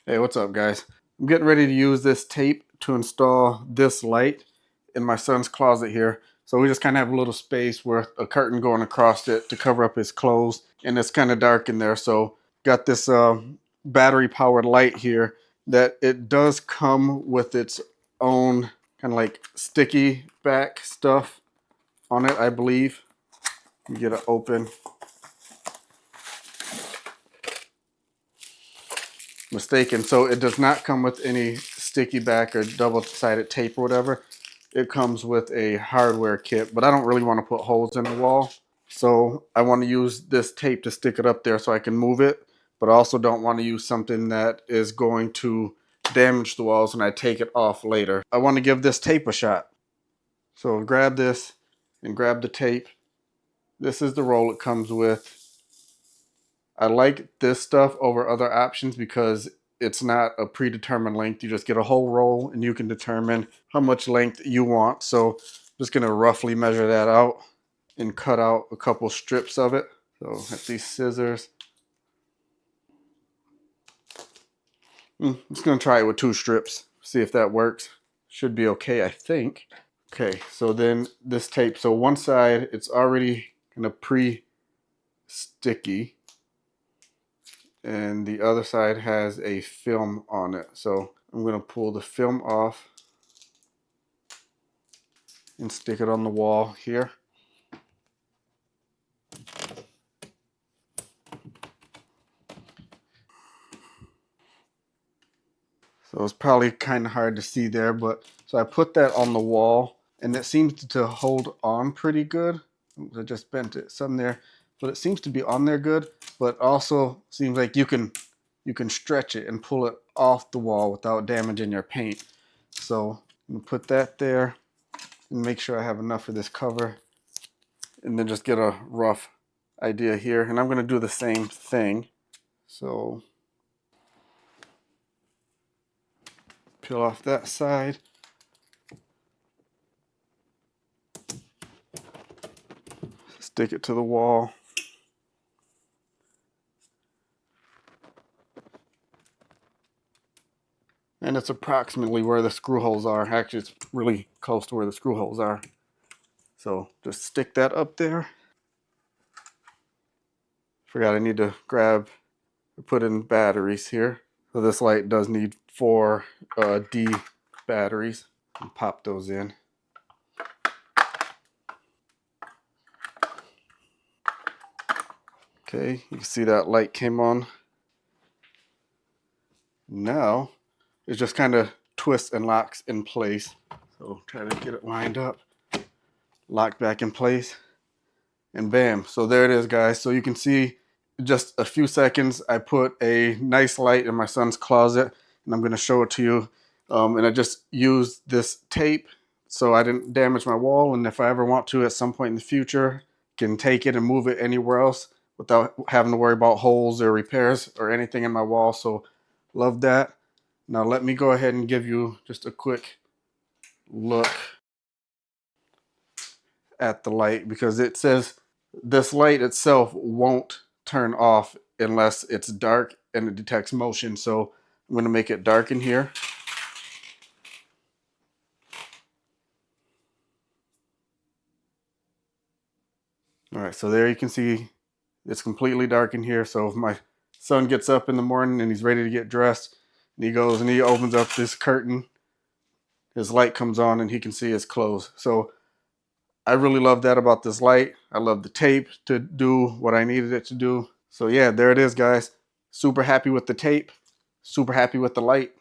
Hey, what's up, guys? I'm getting ready to use this tape to install this light in my son's closet here. So we just kind of have a little space with a curtain going across it to cover up his clothes, and it's kind of dark in there. So got this battery powered light here that it does come with its own kind of like sticky back stuff on it, I believe. You get it open. Mistaken. So it does not come with any sticky back or double-sided tape or whatever. It comes with a hardware kit, but I don't really want to put holes in the wall. So I want to use this tape to stick it up there so I can move it, but I also don't want to use something that is going to damage the walls when I take it off later. I want to give this tape a shot. So grab this and grab the tape. This is the roll it comes with. I like this stuff over other options because it's not a predetermined length. You just get a whole roll and you can determine how much length you want. So I'm just going to roughly measure that out and cut out a couple strips of it. So at these scissors. I'm just going to try it with 2 strips. See if that works. Should be okay, I think. Okay, so then this tape. So one side, it's already kind of pre-sticky. And the other side has a film on it. So I'm going to pull the film off and stick it on the wall here. So it's probably kind of hard to see there, but so I put that on the wall and it seems to hold on pretty good. I just bent it some there, but it seems to be on there good, but also seems like you can stretch it and pull it off the wall without damaging your paint. So I'm gonna put that there and make sure I have enough of this cover, and then just get a rough idea here. And I'm gonna do the same thing. So peel off that side. Stick it to the wall. And it's approximately where the screw holes are. Actually, it's really close to where the screw holes are. So just stick that up there. Forgot I need to grab or put in batteries here. So this light does need 4 D batteries. And pop those in. Okay, you can see that light came on. Now it just kind of twists and locks in place. So try to get it lined up, locked back in place, and bam. So there it is, guys. So you can see just a few seconds, I put a nice light in my son's closet, and I'm going to show it to you. And I just used this tape so I didn't damage my wall. And if I ever want to at some point in the future, can take it and move it anywhere else without having to worry about holes or repairs or anything in my wall. So love that. Now let me go ahead and give you just a quick look at the light, because it says this light itself won't turn off unless it's dark and it detects motion. So I'm going to make it dark in here. All right, so there you can see it's completely dark in here. So if my son gets up in the morning and he's ready to get dressed, and he goes and he opens up this curtain, his light comes on and he can see his clothes. So I really love that about this light. I love the tape to do what I needed it to do. So yeah, there it is, guys. Super happy with the tape. Super happy with the light.